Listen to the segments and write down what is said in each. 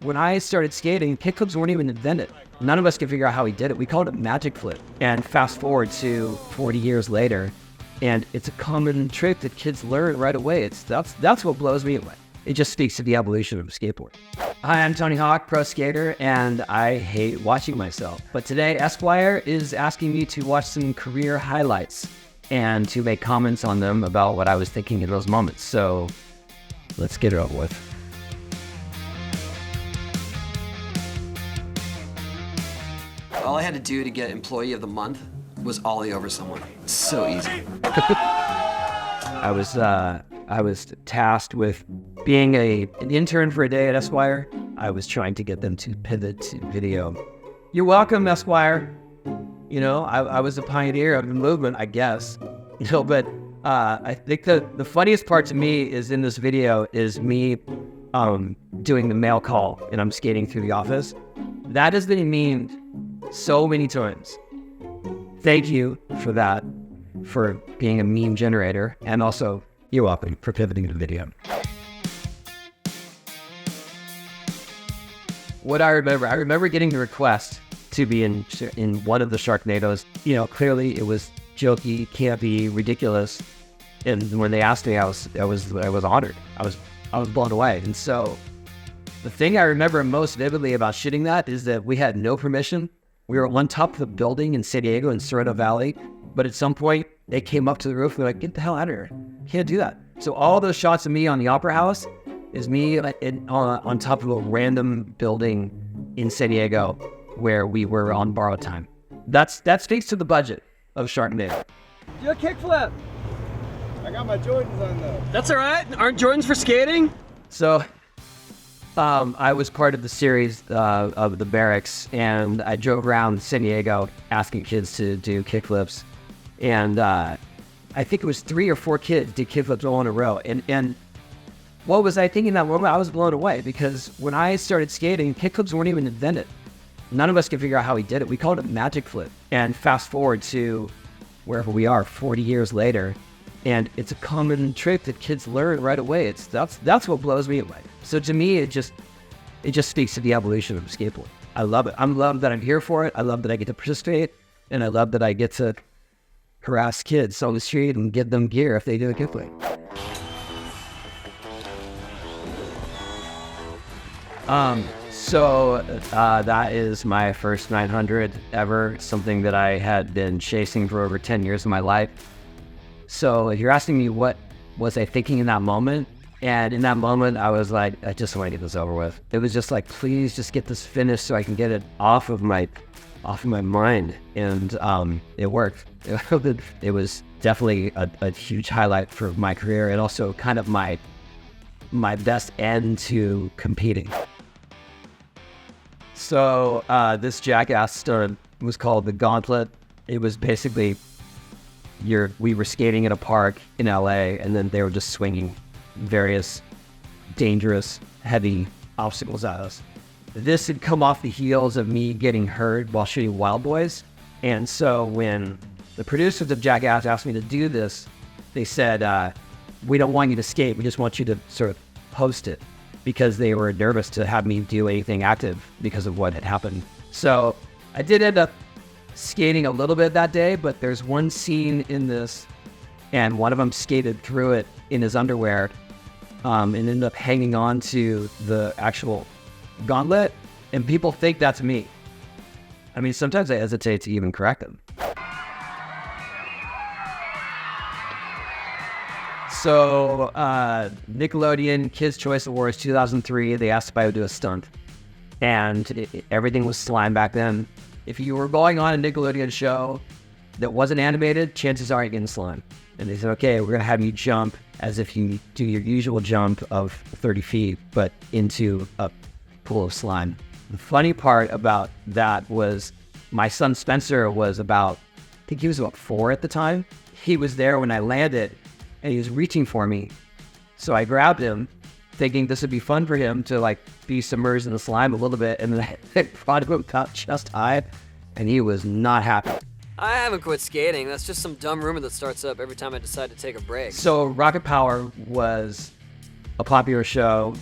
when I started skating, kickflips weren't even invented. None of us could figure out how he did it. We called it magic flip. And fast forward to 40 years later, and it's a common trick that kids learn right away. That's what blows me away. It just speaks to the evolution of skateboarding. Hi, I'm Tony Hawk, pro skater, and I hate watching myself. But today, Esquire is asking me to watch some career highlights and to make comments on them about what I was thinking in those moments. So let's get it over with. All I had to do to get Employee of the Month was ollie over someone. So easy. I was tasked with being an intern for a day at Esquire. I was trying to get them to pivot to video. You're welcome, Esquire. You know, I was a pioneer of the movement, I guess. You know, but I think the funniest part to me is in this video is me doing the mail call, and I'm skating through the office. That has been memed so many times. Thank you for that, for being a meme generator, and also you're welcome for pivoting to video. What I remember getting the request to be in one of the Sharknados. You know, clearly it was jokey, campy, ridiculous, and when they asked me, I was honored. I was blown away. And so the thing I remember most vividly about shooting that is that we had no permission. We were on top of the building in San Diego in Sorrento Valley, but at some point they came up to the roof and they're like, "Get the hell out of here! Can't do that." So all those shots of me on the Opera House is me on top of a random building in San Diego where we were on borrowed time. That speaks to the budget of Sharknado. Do a kickflip. I got my Jordans on though. That's all right. Aren't Jordans for skating? So I was part of the series of the barracks, and I drove around San Diego asking kids to do kickflips. And I think it was 3 or 4 kids did kickflips all in a row. And what was I thinking in that moment? I was blown away, because when I started skating, kickflips weren't even invented. None of us could figure out how he did it. We called it magic flip. And fast forward to wherever we are 40 years later, and it's a common trick that kids learn right away. That's what blows me away. So to me, it just speaks to the evolution of skateboarding. I love it. I love that I'm here for it. I love that I get to participate, and I love that I get to harass kids on the street and give them gear if they do a kickflip. So that is my first 900 ever, something that I had been chasing for over 10 years of my life. So if you're asking me what was I thinking in that moment, and in that moment I was like, I just want to get this over with. It was just like, please just get this finished so I can get it off of my mind. And it worked. It was definitely a huge highlight for my career, and also kind of my best end to competing. So this jackass stunt was called the Gauntlet. It was basically we were skating in a park in LA, and then they were just swinging various dangerous, heavy obstacles at us. This had come off the heels of me getting hurt while shooting Wild Boys. And so when the producers of Jackass asked me to do this, they said, we don't want you to skate, we just want you to sort of post it, because they were nervous to have me do anything active because of what had happened. So I did end up skating a little bit that day, but there's one scene in this, and one of them skated through it in his underwear and ended up hanging on to the actual gauntlet, and people think that's me. I mean, sometimes I hesitate to even correct them. So Nickelodeon Kids' Choice Awards 2003, they asked if I would do a stunt, and everything was slime back then. If you were going on a Nickelodeon show that wasn't animated, chances are you're getting slime. And they said, okay, we're going to have you jump as if you do your usual jump of 30 feet, but into a pool of slime. The funny part about that was my son Spencer was I think he was about 4 at the time. He was there when I landed, and he was reaching for me. So I grabbed him, thinking this would be fun for him to like be submerged in the slime a little bit, and then I brought him about chest high, and he was not happy. I haven't quit skating. That's just some dumb rumor that starts up every time I decide to take a break. So Rocket Power was a popular show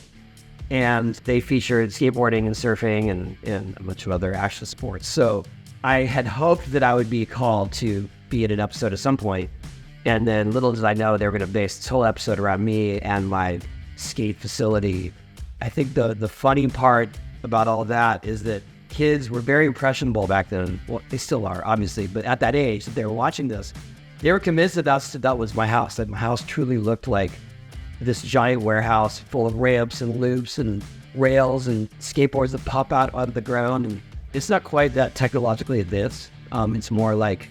and they featured skateboarding and surfing and a bunch of other action sports. So I had hoped that I would be called to be in an episode at some point, and then little did I know they were going to base this whole episode around me and my skate facility. I think the funny part about all of that is that kids were very impressionable back then. Well, they still are, obviously, but at that age that they were watching this, they were convinced that that was my house, that my house truly looked like this giant warehouse full of ramps and loops and rails and skateboards that pop out onto the ground. And it's not quite that technologically advanced. It's more like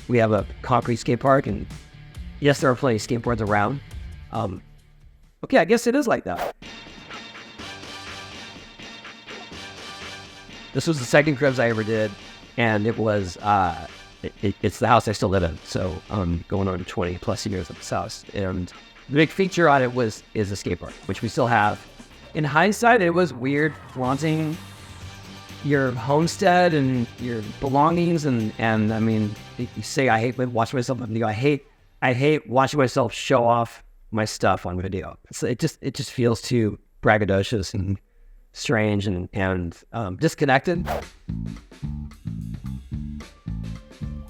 we have a concrete skate park, and yes, there are plenty of skateboards around. Okay, I guess it is like that. This was the second cribs I ever did, and it was it's the house I still live in. So going on 20 plus years of this house, and the big feature on it is a skate park, which we still have. In hindsight, it was weird flaunting your homestead and your belongings, and I mean, you say I hate watching myself on video. I hate watching myself show off my stuff on video. So it just feels too braggadocious and strange and disconnected.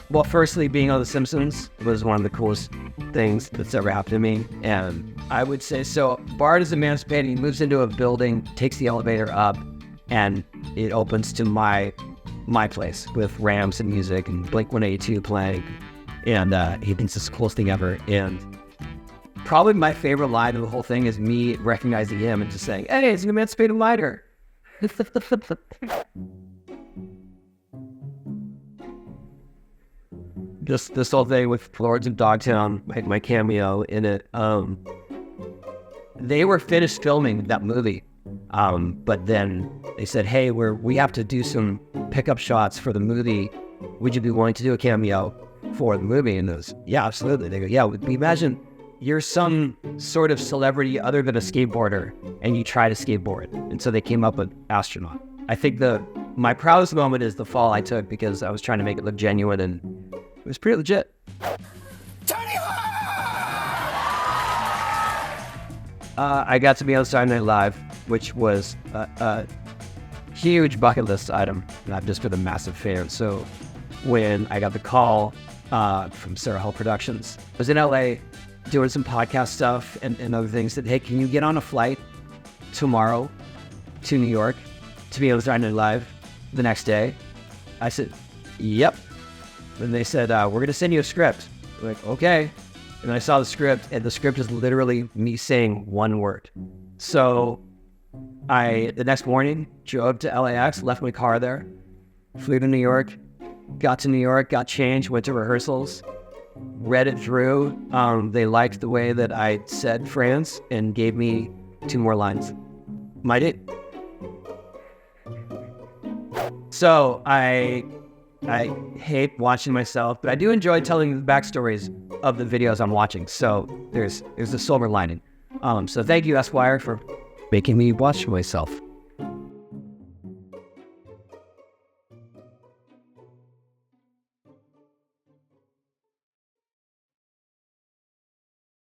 Well, firstly, being on The Simpsons was one of the coolest things that's ever happened to me. And I would say, so Bart is emancipating, he moves into a building, takes the elevator up, and it opens to my place with ramps and music and Blink-182 playing. And he thinks it's the coolest thing ever. And probably my favorite line of the whole thing is me recognizing him and just saying, hey, it's an emancipated lighter. Just this whole thing with Lords of Dogtown, my cameo in it. They were finished filming that movie, but then they said, "Hey, we have to do some pickup shots for the movie. Would you be willing to do a cameo for the movie?" And it was, "Yeah, absolutely." They go, "Yeah, we imagine you're some sort of celebrity other than a skateboarder, and you try to skateboard." And so they came up with astronaut. I think my proudest moment is the fall I took because I was trying to make it look genuine, and it was pretty legit. I got to be on Saturday Night Live, which was a huge bucket list item, not just for the massive fan. So when I got the call from Sarah Hull Productions, I was in LA doing some podcast stuff and other things, said, "Hey, can you get on a flight tomorrow to New York to be on Saturday Night Live the next day?" I said, "Yep." And they said, "We're going to send you a script." I'm like, "Okay." And I saw the script, and the script is literally me saying one word. So the next morning, drove to LAX, left my car there, flew to New York, got to New York, got changed, went to rehearsals, read it through. They liked the way that I said France and gave me 2 more lines. My date. So I hate watching myself, but I do enjoy telling the backstories of the videos I'm watching. So there's a silver lining. So thank you, Esquire, for making me watch myself.